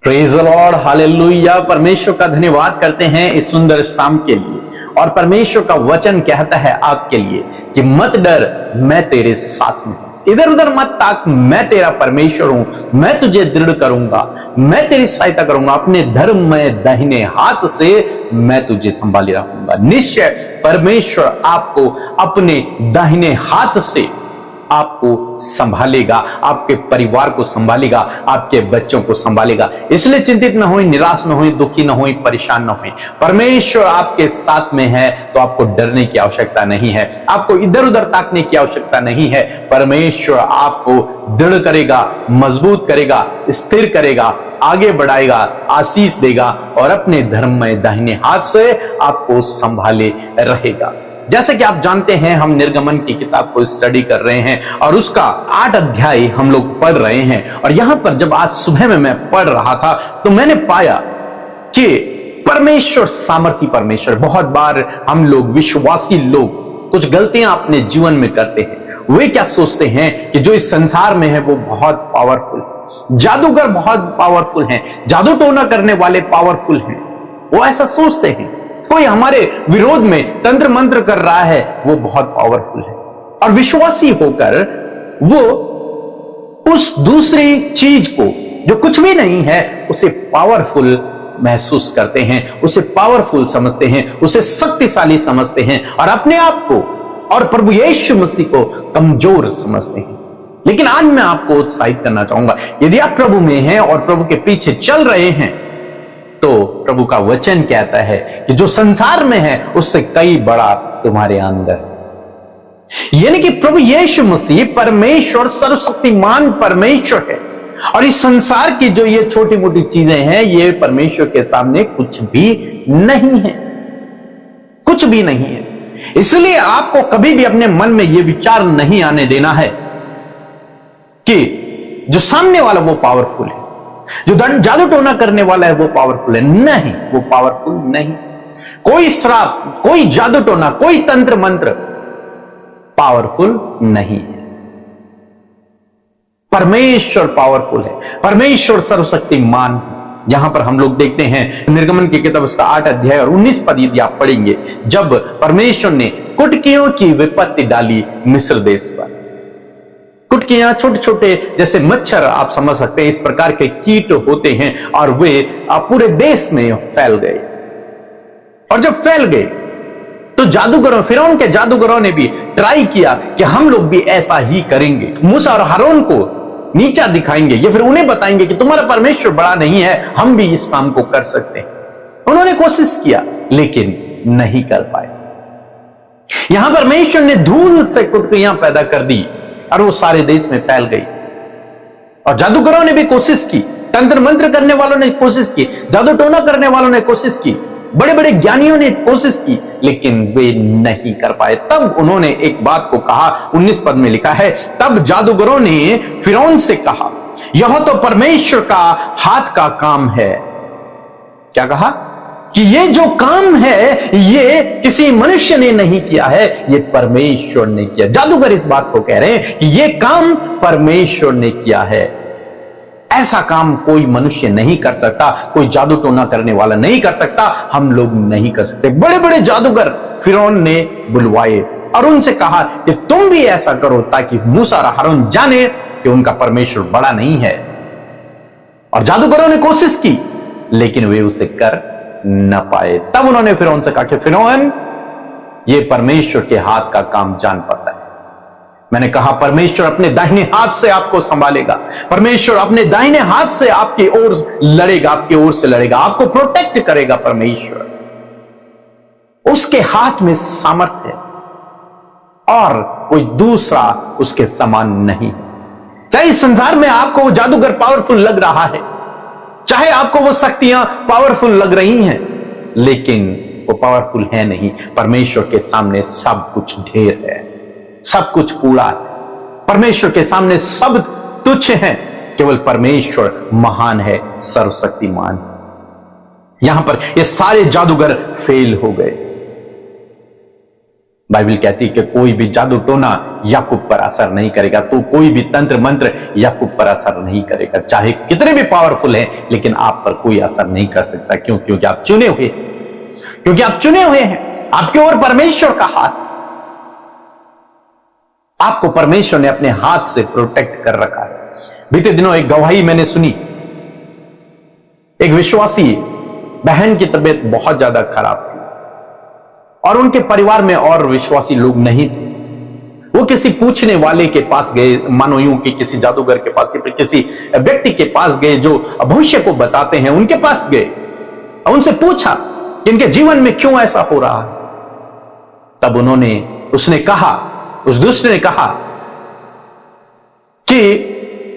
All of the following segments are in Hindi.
Praise the Lord, hallelujah. परमेश्वर का धन्यवाद करते हैं इस सुंदर शाम के लिए। और परमेश्वर का वचन कहता है आपके लिए कि मत डर, मैं तेरे साथ में हूं। इधर उधर मत ताक, मैं तेरा परमेश्वर हूं। मैं तुझे दृढ़ करूंगा, मैं तेरी सहायता करूंगा। अपने धर्म में दाहिने हाथ से मैं तुझे संभाले रखूंगा। निश्चय परमेश्वर आपको अपने दाहिने हाथ से आपको संभालेगा, आपके परिवार को संभालेगा, आपके बच्चों को संभालेगा। इसलिए चिंतित न होए, निराश न होए, दुखी न होए, परेशान न होए। परमेश्वर आपके साथ में है तो आपको डरने की आवश्यकता नहीं है, आपको इधर उधर ताकने की आवश्यकता नहीं है। परमेश्वर आपको दृढ़ करेगा, मजबूत करेगा, स्थिर करेगा, आगे बढ़ाएगा, आशीष देगा और अपने धर्म में दाहिने हाथ से आपको संभाले रहेगा। जैसे कि आप जानते हैं, हम निर्गमन की किताब को स्टडी कर रहे हैं और उसका 8 अध्याय हम लोग पढ़ रहे हैं। और यहां पर जब आज सुबह में मैं पढ़ रहा था तो मैंने पाया कि परमेश्वर सामर्थी परमेश्वर। बहुत बार हम लोग, विश्वासी लोग, कुछ गलतियां अपने जीवन में करते हैं। वे क्या सोचते हैं कि जो इस संसार में है वो बहुत पावरफुल, जादूगर बहुत पावरफुल हैं, जादू टोना करने वाले पावरफुल हैं। वो ऐसा सोचते हैं। कोई हमारे विरोध में तंत्र मंत्र कर रहा है, वो बहुत पावरफुल है। और विश्वासी होकर वो उस दूसरी चीज को, जो कुछ भी नहीं है, उसे पावरफुल महसूस करते हैं, उसे पावरफुल समझते हैं, उसे शक्तिशाली समझते हैं और अपने आप को और प्रभु यीशु मसीह को कमजोर समझते हैं। लेकिन आज मैं आपको उत्साहित करना चाहूंगा, यदि आप प्रभु में हैं और प्रभु के पीछे चल रहे हैं तो प्रभु का वचन कहता है कि जो संसार में है उससे कई बड़ा तुम्हारे अंदर, यानी कि प्रभु यीशु मसीह परमेश्वर, सर्वशक्तिमान परमेश्वर है। और इस संसार की जो ये छोटी मोटी चीजें हैं, ये परमेश्वर के सामने कुछ भी नहीं है, कुछ भी नहीं है। इसलिए आपको कभी भी अपने मन में यह विचार नहीं आने देना है कि जो सामने वाला वो पावरफुल है, जो जादू टोना करने वाला है वो पावरफुल है। नहीं, वो पावरफुल नहीं। कोई श्राप, कोई जादू टोना, कोई तंत्र मंत्र पावरफुल नहीं है। परमेश्वर पावरफुल है, परमेश्वर सर्वशक्तिमान है। यहां पर हम लोग देखते हैं निर्गमन की किताब उसका 8 अध्याय और 19 पद यदि आप पढ़ेंगे, जब परमेश्वर ने कुटकियों की विपत्ति डाली मिस्र देश पर। कुटकियां छोटे छोटे जैसे मच्छर, आप समझ सकते हैं, इस प्रकार के कीट होते हैं और वे पूरे देश में फैल गए। और जब फैल गए तो जादूगरों, फिरौन के जादूगरों ने भी ट्राई किया कि हम लोग भी ऐसा ही करेंगे, मूसा और हारून को नीचा दिखाएंगे, या फिर उन्हें बताएंगे कि तुम्हारा परमेश्वर बड़ा नहीं है, हम भी इस काम को कर सकते हैं। उन्होंने कोशिश किया लेकिन नहीं कर पाए। यहां परमेश्वर ने धूल से कुटकियां पैदा कर दी और वो सारे देश में फैल गई। और जादूगरों ने भी कोशिश की, तंत्र मंत्र करने वालों ने कोशिश की, जादू टोना करने वालों ने कोशिश की, बड़े बड़े ज्ञानियों ने कोशिश की, लेकिन वे नहीं कर पाए। तब उन्होंने एक बात को कहा, 19 पद में लिखा है, तब जादूगरों ने फिरौन से कहा, यह तो परमेश्वर का हाथ का काम है। क्या कहा? कि ये जो काम है ये किसी मनुष्य ने नहीं किया है, ये परमेश्वर ने किया। जादूगर इस बात को कह रहे हैं कि ये काम परमेश्वर ने किया है। ऐसा काम कोई मनुष्य नहीं कर सकता, कोई जादू टोना करने वाला नहीं कर सकता, हम लोग नहीं कर सकते। बड़े बड़े जादूगर फिरौन ने बुलवाए और उनसे कहा कि तुम भी ऐसा करो ताकि मूसा और हारून जाने कि उनका परमेश्वर बड़ा नहीं है। और जादूगरों ने कोशिश की लेकिन वे उसे कर न पाए। तब उन्होंने फिरौन से कहा कि फिरौन, ये परमेश्वर के हाथ का काम जान पड़ता है। मैंने कहा परमेश्वर अपने दाहिने हाथ से आपको संभालेगा, परमेश्वर अपने दाहिने हाथ से आपकी ओर लड़ेगा, आपकी ओर से लड़ेगा, आपको प्रोटेक्ट करेगा। परमेश्वर, उसके हाथ में सामर्थ्य है और कोई दूसरा उसके समान नहीं। चाहे इस संसार में आपको वो जादूगर पावरफुल लग रहा है, चाहे आपको वो शक्तियां पावरफुल लग रही हैं, लेकिन वो पावरफुल है नहीं। परमेश्वर के सामने सब कुछ ढेर है, सब कुछ कूड़ा है। परमेश्वर के सामने सब तुच्छ है, केवल परमेश्वर महान है, सर्वशक्तिमान। यहां पर ये सारे जादूगर फेल हो गए। बाइबल कहती है कि कोई भी जादू टोना याकूब पर असर नहीं करेगा, तो कोई भी तंत्र मंत्र याकूब पर असर नहीं करेगा, चाहे कितने भी पावरफुल हैं, लेकिन आप पर कोई असर नहीं कर सकता। क्यों? क्योंकि आप चुने हुए, क्योंकि आप चुने हुए हैं। आपके ओर परमेश्वर का हाथ, आपको परमेश्वर ने अपने हाथ से प्रोटेक्ट कर रखा है। बीते दिनों एक गवाही मैंने सुनी, एक विश्वासी बहन की तबीयत बहुत ज्यादा खराब थी और उनके परिवार में और विश्वासी लोग नहीं थे। वो किसी पूछने वाले के पास गए, मानो यूं कि किसी जादूगर के पास या फिर किसी व्यक्ति के पास गए जो भविष्य को बताते हैं, उनके पास गए, उनसे पूछा कि इनके जीवन में क्यों ऐसा हो रहा है। तब उसने कहा, उस दुष्ट ने कहा कि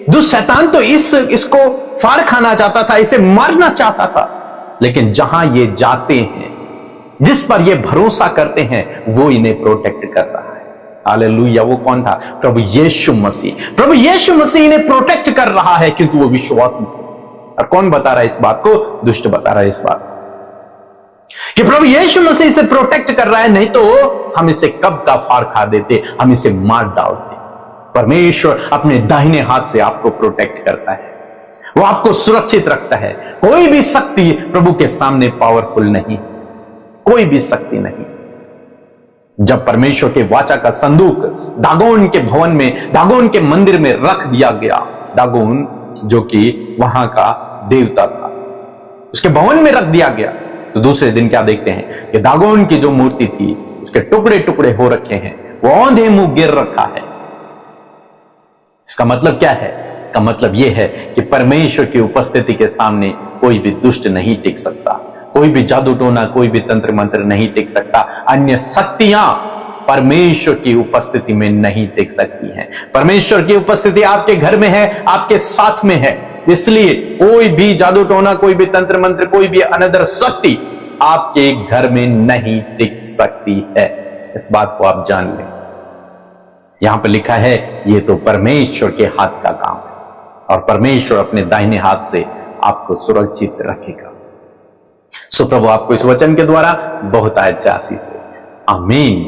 दुष्ट शैतान तो इसको फाड़ खाना चाहता था, इसे मारना चाहता था, लेकिन जहां ये जाते हैं, जिस पर ये भरोसा करते हैं, वो इन्हें प्रोटेक्ट कर रहा है। हालेलुया। वो कौन था? प्रभु यीशु मसीह। प्रभु यीशु मसीह इन्हें प्रोटेक्ट कर रहा है क्योंकि वो विश्वासी है। और कौन बता रहा है इस बात को? दुष्ट बता रहा है इस बात कि प्रभु यीशु मसीह इसे प्रोटेक्ट कर रहा है, नहीं तो हम इसे कब का फाड़ खा देते, हम इसे मार डालते। परमेश्वर अपने दाहिने हाथ से आपको प्रोटेक्ट करता है, वो आपको सुरक्षित रखता है। कोई भी शक्ति प्रभु के सामने पावरफुल नहीं, कोई भी शक्ति नहीं। जब परमेश्वर के वाचा का संदूक दागोन के भवन में, दागोन के मंदिर में रख दिया गया, दागोन जो कि वहां का देवता था, उसके भवन में रख दिया गया, तो दूसरे दिन क्या देखते हैं कि दागोन की जो मूर्ति थी उसके टुकड़े टुकड़े हो रखे हैं, वो औंधे मुंह गिर रखा है। इसका मतलब क्या है? इसका मतलब यह है कि परमेश्वर की उपस्थिति के सामने कोई भी दुष्ट नहीं टिक सकता, कोई भी जादू टोना, कोई भी तंत्र मंत्र नहीं टिक सकता। अन्य शक्तियां परमेश्वर की उपस्थिति में नहीं टिक सकती हैं। परमेश्वर की उपस्थिति आपके घर में है, आपके साथ में है, इसलिए कोई भी जादू टोना, कोई भी तंत्र मंत्र, कोई भी अनदर शक्ति आपके घर में नहीं टिक सकती है। इस बात को आप जान लें। यहां पर लिखा है ये तो परमेश्वर के हाथ का काम है और परमेश्वर अपने दाहिने हाथ से आपको सुरक्षित रखेगा। सो प्रभु आपको इस वचन के द्वारा बहुत आयत से आशीष दे। आमीन।